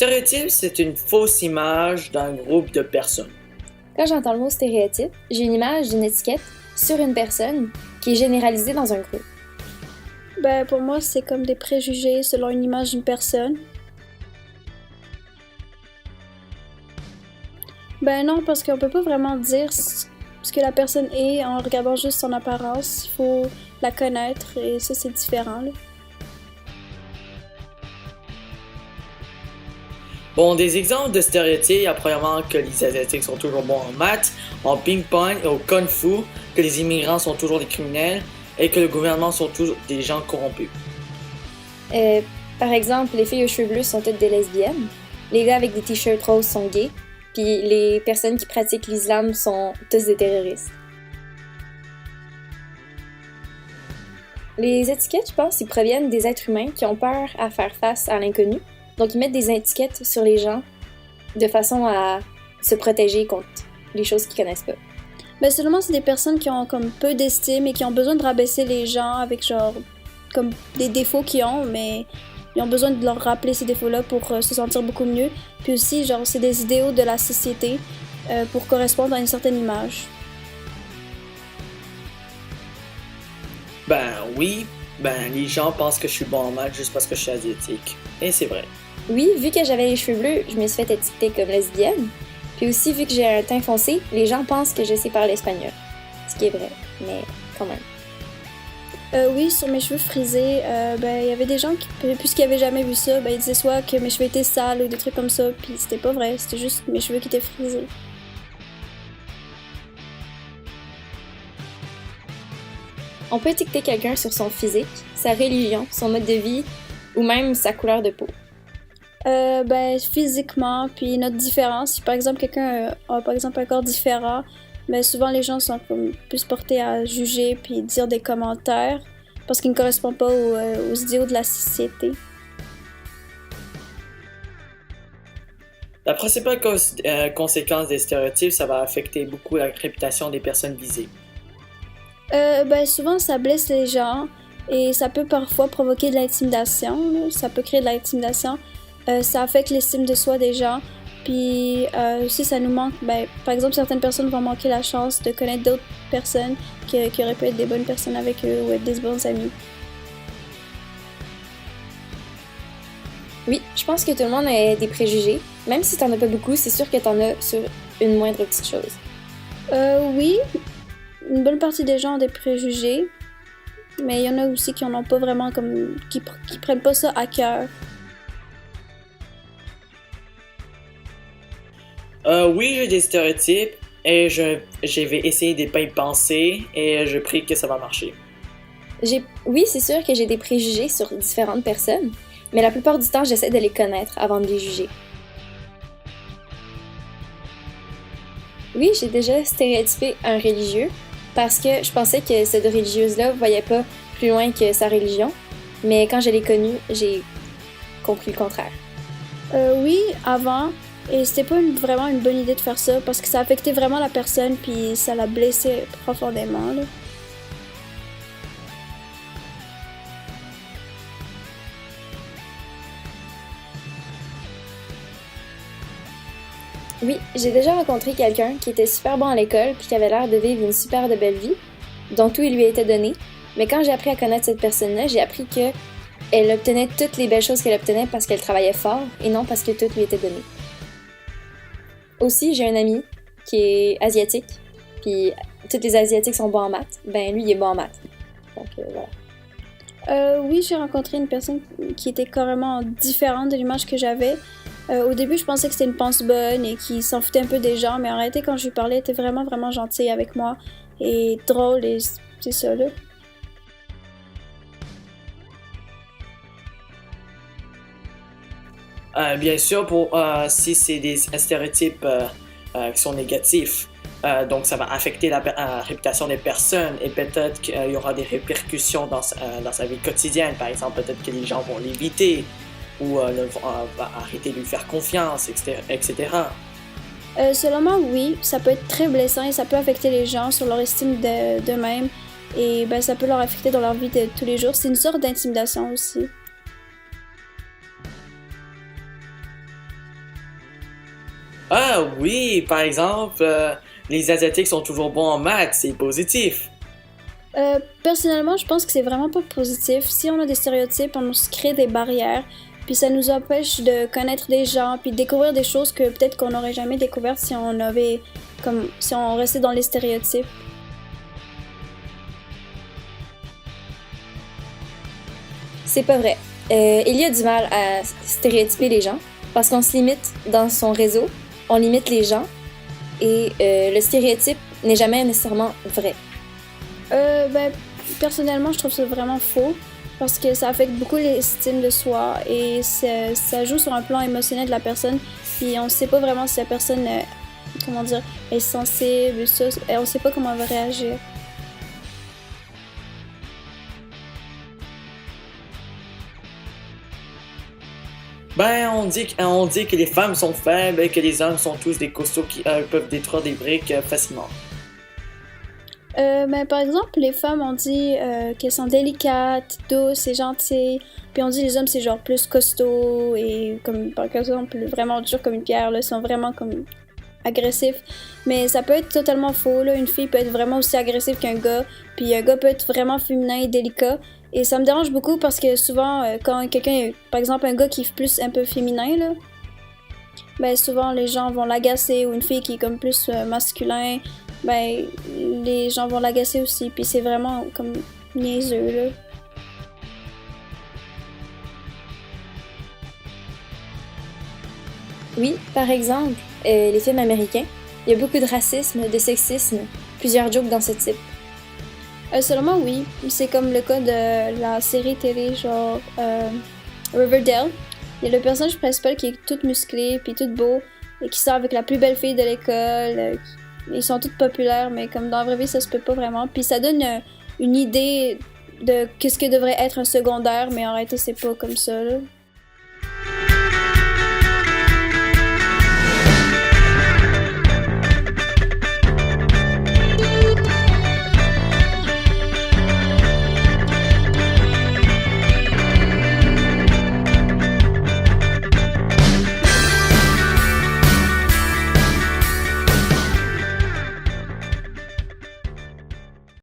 stéréotype, c'est une fausse image d'un groupe de personnes. Quand j'entends le mot stéréotype, j'ai une image d'une étiquette sur une personne qui est généralisée dans un groupe. Ben, pour moi, c'est comme des préjugés selon une image d'une personne. Ben non, parce qu'on peut pas vraiment dire ce que la personne est en regardant juste son apparence. Il faut la connaître et ça, c'est différent, là. Bon, des exemples de stéréotypes, il y a premièrement que les Asiatiques sont toujours bons en maths, en ping-pong et au kung-fu, que les immigrants sont toujours des criminels et que le gouvernement sont toujours des gens corrompus. Par exemple, les filles aux cheveux bleus sont toutes des lesbiennes, les gars avec des t-shirts roses sont gays, puis les personnes qui pratiquent l'islam sont tous des terroristes. Les étiquettes, je pense, ils proviennent des êtres humains qui ont peur à faire face à l'inconnu. Donc, ils mettent des étiquettes sur les gens de façon à se protéger contre les choses qu'ils connaissent pas. Ben seulement, c'est des personnes qui ont comme peu d'estime et qui ont besoin de rabaisser les gens avec genre comme des défauts qu'ils ont, mais ils ont besoin de leur rappeler ces défauts-là pour se sentir beaucoup mieux. Puis aussi, genre, c'est des idéaux de la société pour correspondre à une certaine image. Ben oui, les gens pensent que je suis bon en maths juste parce que je suis asiatique. Et c'est vrai. Oui, vu que j'avais les cheveux bleus, je me suis fait étiqueter comme lesbienne. Puis aussi, vu que j'ai un teint foncé, les gens pensent que je sais parler espagnol. Ce qui est vrai, mais quand même. Oui, sur mes cheveux frisés, il y avait des gens qui, puisqu'ils avaient jamais vu ça, ils disaient soit que mes cheveux étaient sales ou des trucs comme ça, puis c'était pas vrai, c'était juste mes cheveux qui étaient frisés. On peut étiqueter quelqu'un sur son physique, sa religion, son mode de vie ou même sa couleur de peau. Physiquement, puis notre différence. Si par exemple quelqu'un a par exemple un corps différent, souvent les gens sont comme plus portés à juger puis dire des commentaires parce qu'ils ne correspondent pas aux idéaux de la société. La principale conséquence des stéréotypes, ça va affecter beaucoup la réputation des personnes visées. Souvent ça blesse les gens et ça peut parfois provoquer de l'intimidation, là. Ça peut créer de l'intimidation. Ça affecte l'estime de soi des gens. Puis aussi, ça nous manque. Par exemple, certaines personnes vont manquer la chance de connaître d'autres personnes qui auraient pu être des bonnes personnes avec eux ou être des bons amis. Oui, je pense que tout le monde a des préjugés. Même si t'en as pas beaucoup, c'est sûr que t'en as sur une moindre petite chose. Oui, une bonne partie des gens ont des préjugés. Mais il y en a aussi qui en ont pas vraiment, comme qui prennent pas ça à cœur. Oui, j'ai des stéréotypes et je vais essayer de ne pas y penser et je prie que ça va marcher. Oui, c'est sûr que j'ai des préjugés sur différentes personnes, mais la plupart du temps, j'essaie de les connaître avant de les juger. Oui, j'ai déjà stéréotypé un religieux parce que je pensais que cette religieuse-là voyait pas plus loin que sa religion, mais quand je l'ai connue, j'ai compris le contraire. Oui, avant. Et c'était pas vraiment une bonne idée de faire ça parce que ça affectait vraiment la personne puis ça l'a blessée profondément, là. Oui, j'ai déjà rencontré quelqu'un qui était super bon à l'école puis qui avait l'air de vivre une super de belle vie, dont tout il lui était donné. Mais quand j'ai appris à connaître cette personne-là, j'ai appris que elle obtenait toutes les belles choses qu'elle obtenait parce qu'elle travaillait fort et non parce que tout lui était donné. Aussi, j'ai un ami qui est asiatique, puis tous les asiatiques sont bons en maths. Ben lui, il est bon en maths. Donc voilà. Oui, j'ai rencontré une personne qui était carrément différente de l'image que j'avais. Au début, je pensais que c'était une pense bonne et qu'il s'en foutait un peu des gens, mais en réalité, quand je lui parlais, elle était vraiment, vraiment gentille avec moi et drôle et c'est ça, là. Bien sûr, si c'est des stéréotypes qui sont négatifs, donc ça va affecter la réputation des personnes et peut-être qu'il y aura des répercussions dans sa vie quotidienne. Par exemple, peut-être que les gens vont l'éviter ou va arrêter de lui faire confiance, etc. Selon moi, oui, ça peut être très blessant et ça peut affecter les gens sur leur estime d'eux-mêmes et ça peut leur affecter dans leur vie de tous les jours. C'est une sorte d'intimidation aussi. Ah oui, par exemple, les Asiatiques sont toujours bons en maths, c'est positif. Personnellement, je pense que c'est vraiment pas positif. Si on a des stéréotypes, on se crée des barrières, puis ça nous empêche de connaître des gens, puis de découvrir des choses que peut-être qu'on n'aurait jamais découvertes si on avait, comme, si on restait dans les stéréotypes. C'est pas vrai. Il y a du mal à stéréotyper les gens parce qu'on se limite dans son réseau, on limite les gens et le stéréotype n'est jamais nécessairement vrai. Ben, personnellement, je trouve ça vraiment faux parce que ça affecte beaucoup l'estime de soi et ça joue sur un plan émotionnel de la personne. Puis on sait pas vraiment si la personne, comment dire, est sensible, ça, et on sait pas comment elle va réagir. Ben, on dit que les femmes sont faibles et que les hommes sont tous des costauds qui peuvent détruire des briques facilement. Ben, par exemple, les femmes, on dit qu'elles sont délicates, douces et gentilles. Puis on dit les hommes, c'est genre plus costaud et comme par exemple vraiment dur comme une pierre, là, sont vraiment comme agressifs. Mais ça peut être totalement faux, là. Une fille peut être vraiment aussi agressive qu'un gars, puis un gars peut être vraiment féminin et délicat. Et ça me dérange beaucoup parce que souvent, quand quelqu'un, par exemple un gars qui est plus un peu féminin, là, ben souvent les gens vont l'agacer, ou une fille qui est comme plus masculin, ben les gens vont l'agacer aussi, puis c'est vraiment comme niaiseux, là. Oui, par exemple, les films américains, il y a beaucoup de racisme, de sexisme, plusieurs jokes dans ce type. Selon moi, oui. C'est comme le cas de la série télé, genre Riverdale. Il y a le personnage principal qui est tout musclé, puis tout beau, et qui sort avec la plus belle fille de l'école. Ils sont toutes populaires, mais comme dans la vraie vie, ça se peut pas vraiment. Puis ça donne une idée de qu'est-ce que devrait être un secondaire, mais en réalité, c'est pas comme ça, là.